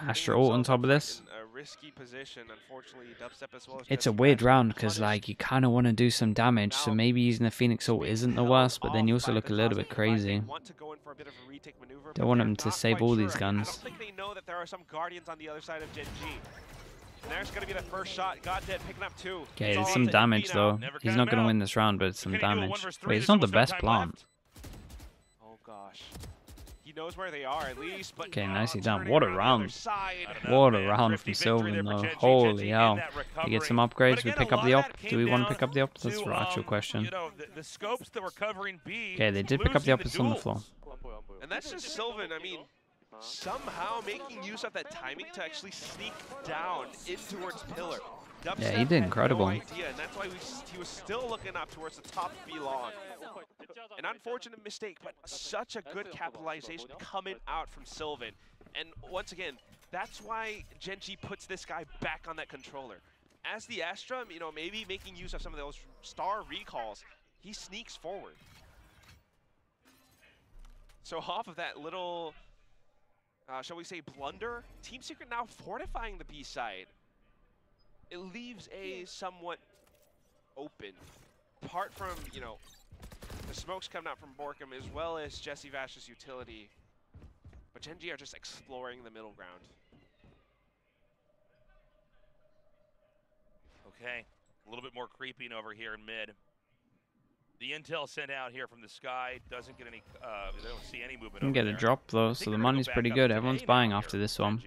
Astra ult on top of this. In a risky position, unfortunately, dubstep as well as It's a weird round because like you kind of want to do some damage, so maybe using the Phoenix ult isn't the worst, but then you also look a little bit crazy. Don't want them to save all these guns. I don't think they know that there are some Guardians on the other side of GenG. And there's going to be the first shot. Goddead picking up 2. Okay, there's some damage though. He's not going to win this round, but it's some damage. Wait, it's not the best plant. Oh gosh. He knows where they are at least, but okay, nicely done. What a round. What a round from Sylvan though. Holy hell. You get some upgrades, we pick up the op. Do we want to pick up the op? That's the actual question. Okay, they did pick up the op, it's on the floor. And that's just Sylvan, I mean, somehow making use of that timing to actually sneak down in towards Pillar. Dubstep Yeah, he did incredible. Had no idea, and that's why he was still looking up towards the top B-Long. An unfortunate mistake, but such a good capitalization coming out from Sylvan. And once again, that's why GenG puts this guy back on that controller. As the Astra, you know, maybe making use of some of those star recalls, he sneaks forward. So off of that little, shall we say, blunder, Team Secret now fortifying the B side. It leaves A somewhat open, apart from, you know, The smoke's coming out from Borkum as well as Jesse Vash's utility. But GenG are just exploring the middle ground. Okay, a little bit more creeping over here in mid. The intel sent out here from the sky doesn't get any, they don't see any movement. Can get a drop though, so the money's pretty good. Everyone's buying after this one.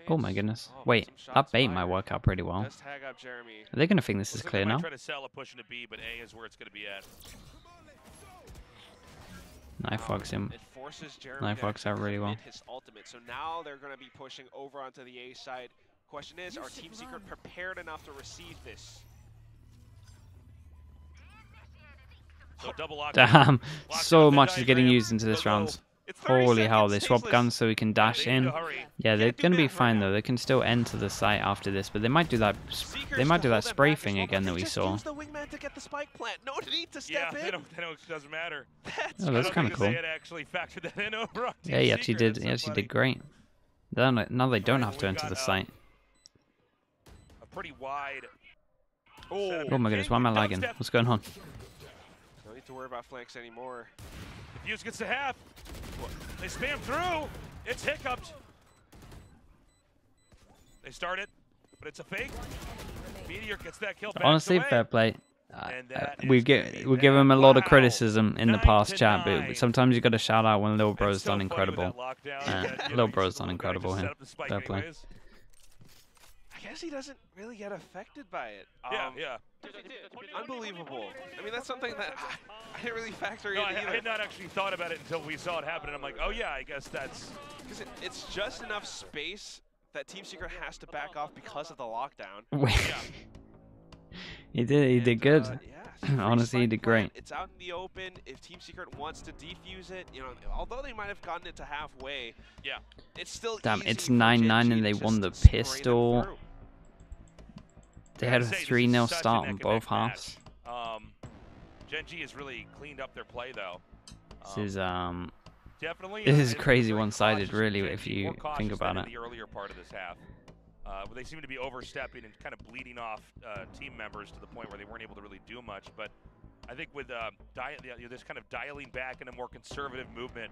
Oh my goodness. Wait, that bait might work out pretty well. Are they going to think this is clear now? Try to sell a push into B, but A is where it's going to be at. Knife fucks him. Knife fucks out really well. His ultimate. So now they're going to be pushing over onto the A side. Question is, are Team Secret prepared enough to receive this? So double damn, so much is getting used into this round. Holy hell, they swap guns so we can dash in. Yeah, they're gonna be fine though. They can still enter the site after this, but they might do that. They might do that spray thing again that we saw. The wingman to get the spike plant. No need to yeah, step in. They don't, it doesn't matter. Oh, that's kind of cool. Actually factored that in over Yeah, he actually did. He actually did great. Now they don't have to enter the site. A pretty wide. Oh my goodness, why am I lagging? What's going on? No need to worry about flanks anymore. The Fuse gets to half. They spam through. It's hiccuped. They start it, but it's a fake. Meteor gets that kill. Honestly, fair play. We give him a lot of criticism in the past chat, but sometimes you got to shout out when Lil Bro's done incredible. Lil Bro's done incredible here. Fair play. I guess he doesn't really get affected by it. Yeah. Unbelievable. I mean, that's something that I didn't really factor in either. I had not actually thought about it until we saw it happen, and I'm like, oh yeah, I guess that's... Because it's just enough space that Team Secret has to back off because of the lockdown. He did good. Yeah, honestly, he did great. It's out in the open. If Team Secret wants to defuse it, you know, although they might have gotten it to halfway, it's still damn, easy it's for 9-9 and they won the pistol. They had a 3-0 start on both halves. GenG has really cleaned up their play, though. This is definitely. This is crazy one-sided, really, if you think about it. The earlier part of this half, where they seem to be overstepping and kind of bleeding off team members to the point where they weren't able to really do much. But I think with this kind of dialing back in a more conservative movement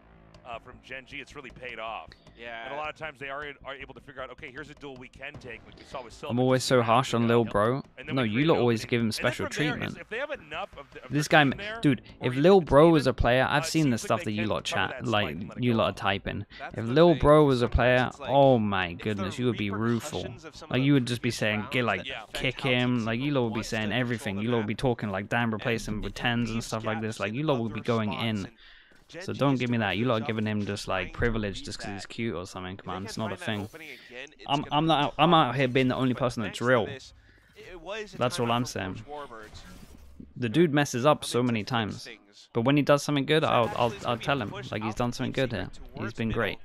from GenG, it's really paid off. Yeah. And a lot of times they are able to figure out, okay, here's a duel we can take, like we saw with Silver. I'm always so harsh on Lil Bro. No, you lot always give him special treatment. If they have enough of this guy, dude, if Lil Bro was a player, I've seen the stuff that you lot chat, like you lot are typing. If Lil Bro was a player, oh my goodness, you would be rueful. Like you would just be saying, kick him. Like you lot would be saying everything. You lot would be talking like, damn, replace him with 10s and stuff like this. Like you lot would be going in. So don't give me that. You lot are giving him just like privilege just because he's cute or something. Come on, it's not a thing. I'm out here being the only person that's real. That's all I'm saying. The dude messes up so many times, but when he does something good, I'll tell him like he's done something good here. He's been great.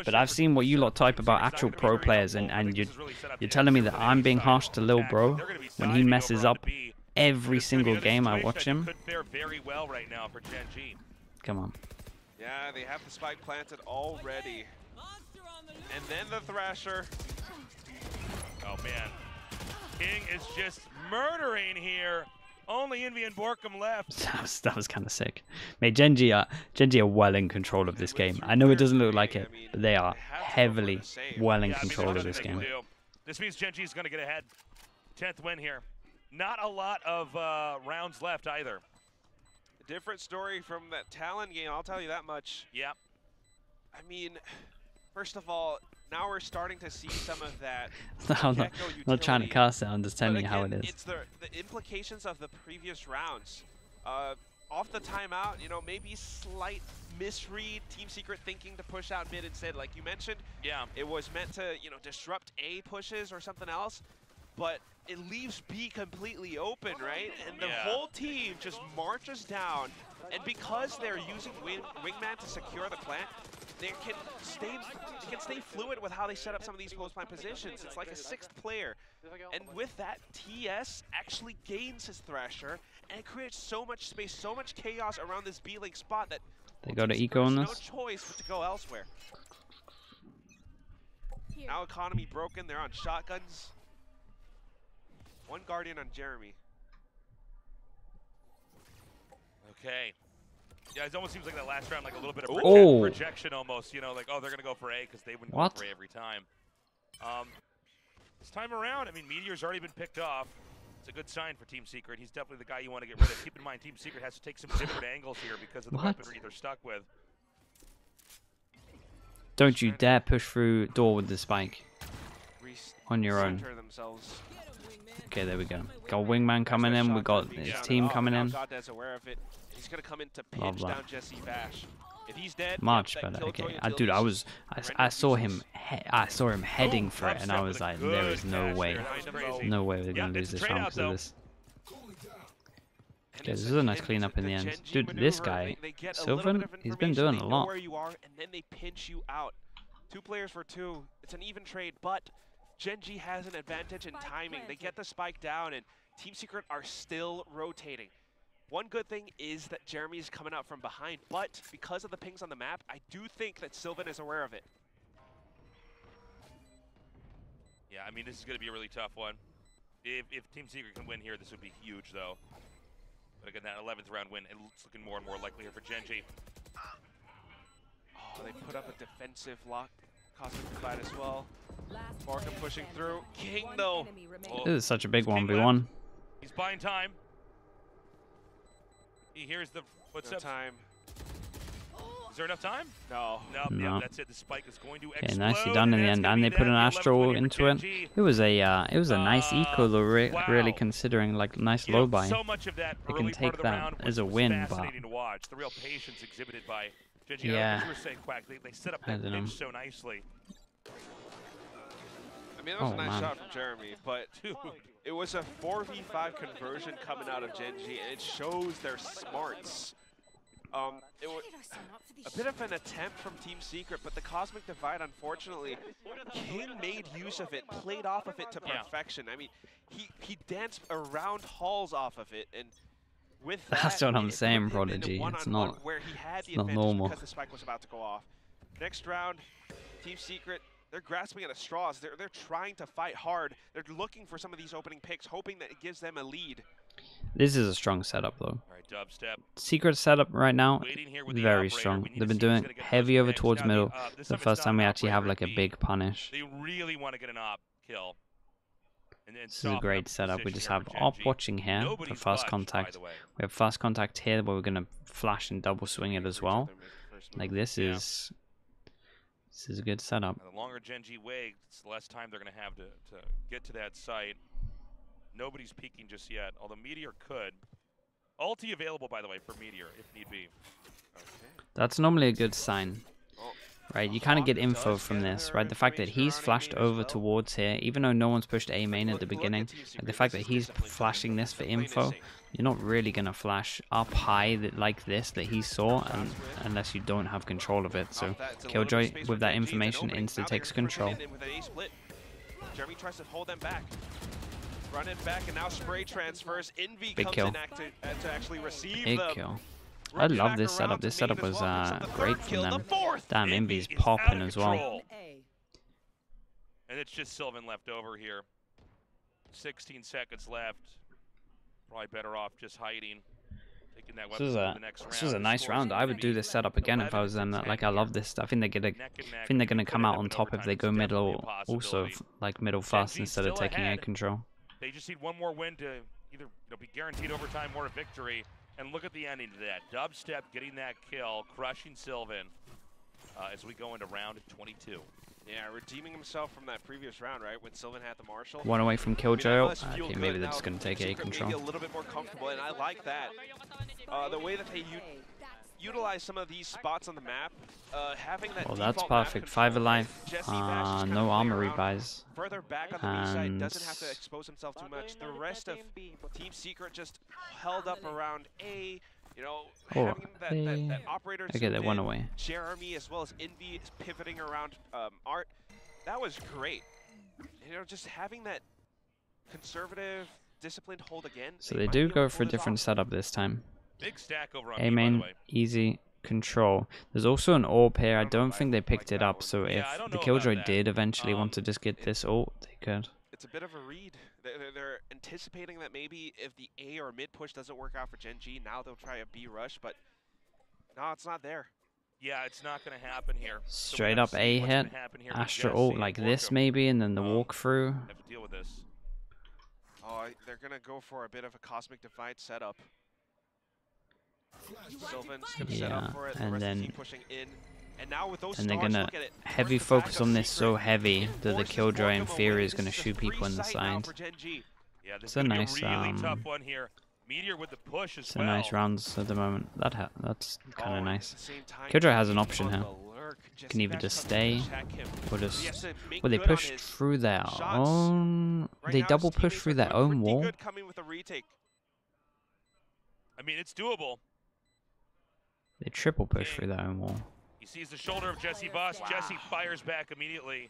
But I've seen what you lot type about actual pro players, and you're telling me that I'm being harsh to Lil Bro when he messes up every single game I watch him. Could fare very well right now for GenG. Come on. Yeah, they have the spike planted already. And then the Thrasher. Oh man. King is just murdering here. Only Envy and Borkum left. That was kind of sick. Mate, GenG are well in control of this game. I know it doesn't look like it, but they are heavily well in control of this game. This means GenG is going to get ahead. 10th win here. Not a lot of rounds left either. A different story from that Talon game, I'll tell you that much. Yeah. I mean, first of all, now we're starting to see some of that. I'm not trying to cast it, I'm just telling you how it is. It's the implications of the previous rounds. Off the timeout, you know, maybe slight misread, Team Secret thinking to push out mid instead. Like you mentioned, it was meant to, you know, disrupt A pushes or something else. But it leaves B completely open, right? And the whole team just marches down, and because they're using Wingman to secure the plant, they can stay fluid with how they set up some of these post-plant positions. It's like a 6th player. And with that, TS actually gains his Thrasher, and it creates so much space, so much chaos around this B-Link spot that they go to eco on this. No choice but to go elsewhere. Now economy broken, they're on shotguns. One Guardian on Jeremy. Okay. Yeah, it almost seems like that last round, like a little bit of projection almost, you know, like, oh, they're going to go for A because they wouldn't go for A every time. This time around, I mean, Meteor's already been picked off. It's a good sign for Team Secret. He's definitely the guy you want to get rid of. Keep in mind, Team Secret has to take some different angles here because of the weaponry they're stuck with. Don't you dare push through door with the spike. On your own. Okay, there we go. Got Wingman coming in. We got his team coming in. Aware of it. He's gonna come in to pinch down Jesse Bash. If he's dead, much better. Okay, dude, I saw him heading for it, and I was like, there is no way we're gonna lose this round because of this. Okay, this is a nice cleanup in the end. Dude, this guy, Sylvan, he's been doing a lot. Where you are, and then they pinch you out. 2 players for 2. It's an even trade, but GenG has an advantage in timing. They get the spike down, and Team Secret are still rotating. One good thing is that Jeremy's coming out from behind, but because of the pings on the map, I do think that Sylvan is aware of it. Yeah, I mean, this is going to be a really tough one. If Team Secret can win here, this would be huge, though. But again, that 11th round win, it's looking more and more likely here for GenG. Oh, they put up a defensive lock. Cosmic Divide as well. Markham pushing through. King, though. Oh. This is such a big 1v1. He's buying time. He hears the footsteps. No time. Is there enough time? No. No. No. Yeah, that's it. The spike is going to explode. Okay, nicely done in the end, and they put an Astral into it. It was a nice eco, though, really considering, like, nice low buy. So much of that they can take that as a win, but to watch. The real patience exhibited by GenG. Yeah, as you were saying, Quack, they set up that pitch so nicely. I mean, that was a nice shot from Jeremy, but it was a 4v5 conversion coming out of GenG, and it shows their smarts. It was a bit of an attempt from Team Secret, but the Cosmic Divide, unfortunately, King made use of it, played off of it to perfection. I mean, he danced around halls off of it, and with that, that's what I'm saying, Prodigy. It's not normal. Because the spike was about to go off. Next round, Team Secret, they're grasping at the straws. They're trying to fight hard. They're looking for some of these opening picks, hoping that it gives them a lead. This is a strong setup, though. All right, Dubstep. Secret setup right now, very strong. They've been doing heavy over towards middle. It's the first time we actually have like a big punish. They really want to get an op kill. This is a great setup. We just have op watching here for fast contact. We have fast contact here, but we're gonna flash and double swing it as well. Like this is a good setup. The longer GenG waits, the less time they're gonna have to get to that site. Nobody's peeking just yet, although Meteor could. Ulti available, by the way, for Meteor, if need be. Okay. That's normally a good sign. Right, you kind of get info from this, right? The fact that he's flashed over towards here, even though no one's pushed A main at the beginning, like the fact that he's flashing this for info, you're not really going to flash up high like this that he saw unless you don't have control of it. So Killjoy, with that information, insta takes control. Jeremy tries to hold them back. Run it back, and now spray transfers. Envy Big comes kill. in to actually receive Big them. kill. I love this setup. This setup was great from them. Damn, Envy's popping as well. And it's just Sylvan left over here. 16 seconds left. Probably better off just hiding. Taking that weapon to the next round. This was a nice round. I would do this setup again if I was them. Like, I love this. I think they're gonna come out on top if they go middle. Also, like middle fast instead of taking A control. They just need one more win to either be guaranteed overtime or a victory. And look at the ending to that. Dubstep getting that kill, crushing Sylvan as we go into round 22. Yeah, redeeming himself from that previous round, right? When Sylvan had the Marshal. One away from Killjoy. Okay, maybe they're just going to take A control. Maybe a little bit more comfortable, and I like that. The way that they utilize some of these spots on the map, having that. Well, that's perfect. 5 alive. No armory buys. Further back on the B side, doesn't have to expose himself too much. The rest of Team Secret just held up around A. You know, having that operator. Okay, they went away. Jeremy as well as Envy is pivoting around Art. That was great. You know, just having that conservative, disciplined hold again. So they do go for a different setup this time. Big stack over on A main, easy control. There's also an AWP here. I don't think they picked it up. So if the Killjoy did eventually want to just get this ult, they could. it's a bit of a read. They're anticipating that maybe if the A or mid push doesn't work out for GenG, now they'll try a B rush, but no, it's not there. Yeah, it's not going to happen here. Straight up A hit, Astra ult like this maybe, and then the walkthrough. Have to deal with this. Oh, they're going to go for a bit of a Cosmic Divide setup. Sylvan's going to set up for it, and then pushing in. And now with those and they're stars, gonna heavy focus on this so heavy that the Killjoy and Fury is gonna shoot people in the side. Yeah, this It's a nice really tough one here. Meteor with the push as it's a nice rounds at the moment. That's kind of nice. Killjoy Killjoy has an option here. Can either just stay or just. Well, they push through their own. They double push through their own wall. I mean, it's doable. They triple push through their own wall. He sees the shoulder of Jesse Boss. Jesse fires back immediately.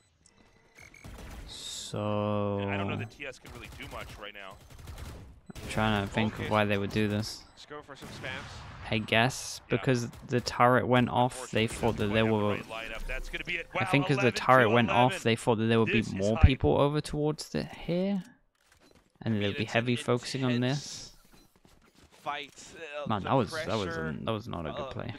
So I don't know that TS can really do much right now. I'm trying to think of why they would do this. Let's go for some spams. I guess because the turret went off, they thought that there were. I think because the turret went off, they thought that there would be more people over towards the here, and they'd be heavy focusing on this. Man, that was not a good play.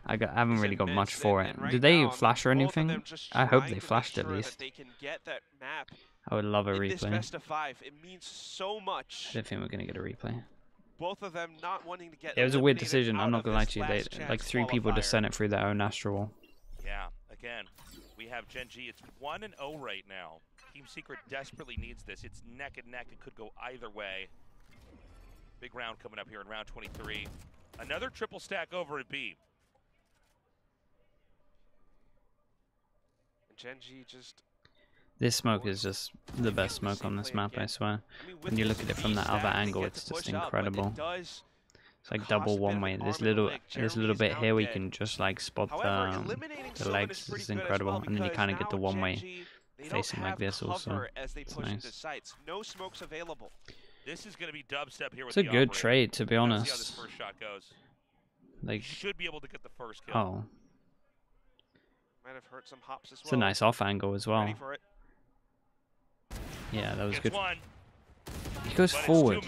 I haven't really got much for it. Did they flash or anything? I hope they flashed at least. I would love a replay. It means so much. I don't think we're gonna get a replay. Both of them not wanting to get. It was a weird decision. I'm not gonna lie to you. They like 3 people just sent it through their own astral. Yeah. Again, we have GenG. It's 1-0 right now. Team Secret desperately needs this. It's neck and neck. It could go either way. Big round coming up here in round 23. Another triple stack over at B. And GenG just. This smoke is just the best smoke on this map, I swear. When you look at it from that other angle, it's just incredible. It's like double one way. There's little bit here where you can just like spot the legs. It's incredible, and then you kind of get the one way facing like this also. It's nice. No smokes available. This is going to be dubstep here. It's a good trade, to be honest. See how this first shot goes. Like should be able to get the first kill. Oh. Might have hurt some hops as well. It's a nice off angle as well. Ready for it. Yeah, that was good. One, he goes forward.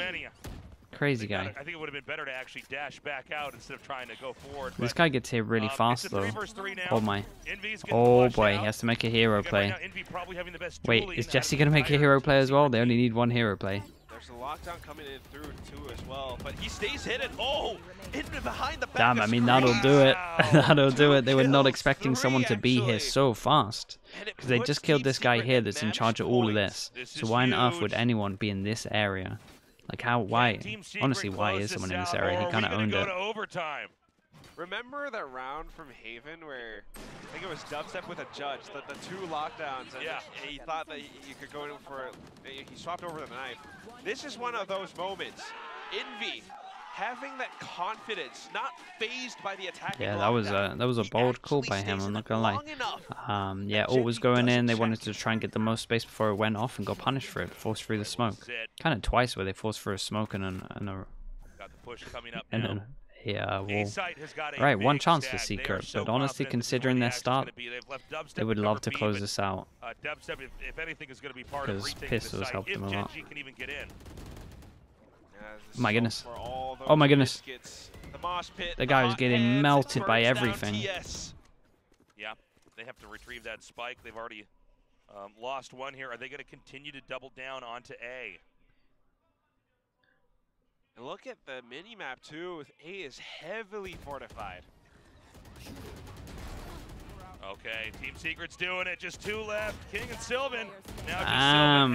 Crazy guy. I think it would have been better to actually dash back out instead of trying to go forward. This guy gets here really fast though. Oh my. Oh boy, he has to make a hero play. Wait, is Jesse gonna make a hero play as well? They only need one hero play. There's a lockdown coming in through too as well, but he stays hidden. Oh, hidden behind the back. Damn, I mean that'll do it. That'll do it. They were not expecting someone to be here so fast, because they just killed this guy here that's in charge of all of this. So why on earth would anyone be in this area? Like how? Why? Honestly, why is someone in this area? He kind of owned it. Remember that round from Haven where I think it was dubstep with a judge, the 2 lockdowns, and he thought that you could go in for he swapped over the knife. This is one of those moments. Envy having that confidence, not phased by the attack. Yeah, that was a bold call by him. I'm not gonna lie. Yeah, ult was going in. They wanted to try and get the most space before it went off and got punished for it. Forced through the smoke. Kind of twice where they forced through a smoke and a. Got the push coming up and now. Then, yeah, well, right, one chance for Secret, but honestly, considering their start, they would love to close this out. Because pistols helped them a lot. Oh my goodness. Oh my goodness. The guy was getting melted by everything. Yeah, they have to retrieve that spike. They've already lost one here. Are they going to continue to double down onto A? And look at the mini-map too. A is heavily fortified. Okay, Team Secret's doing it. Just 2 left. King and Sylvan.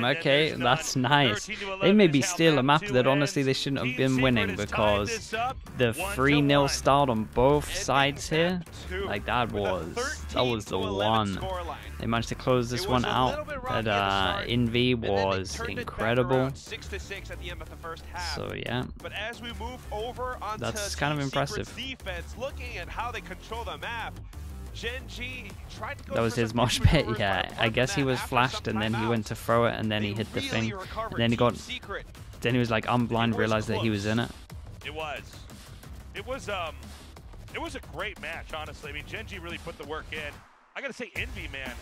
Okay, that's nice. They maybe steal a map that honestly they shouldn't have been winning, because the 3-0 start on both sides here, like that was the one. They managed to close this one out. That Envy was incredible. So yeah, that's kind of impressive. Looking at how they control the map. GenG tried to go that was his mosh pit, yeah. I guess he was flashed and then he went to throw it and then he hit the thing. And then he was like, I'm blind, realized that he was in it. It was a great match, honestly. I mean, GenG really put the work in. I gotta say, Envy, man,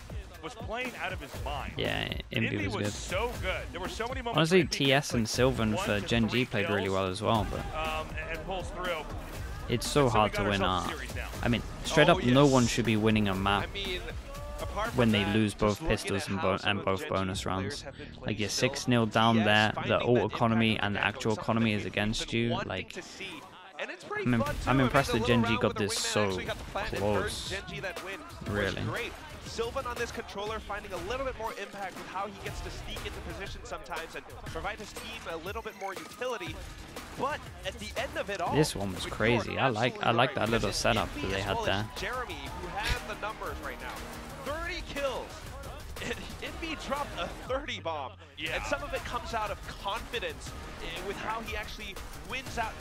was playing out of his mind. Yeah, Envy was good. So good. There were so many moments. Honestly, TS and Sylvan for GenG played really well as well, but and pulls through. It's so hard to win. I mean, straight up, no one should be winning a map when they lose both pistols and both bonus rounds. Like, you're 6-0 down there, the ult economy and the actual economy is against you. Like, I'm impressed that GenG got this so close. Really. Sylvan on this controller finding a little bit more impact with how he gets to sneak into position sometimes and provide his team a little bit more utility. But at the end of it all, this one was crazy. I like that little setup that they had there. Jeremy, who has the numbers right now, 30 kills. Envy dropped a 30 bomb, and some of it comes out of confidence with how he actually wins out.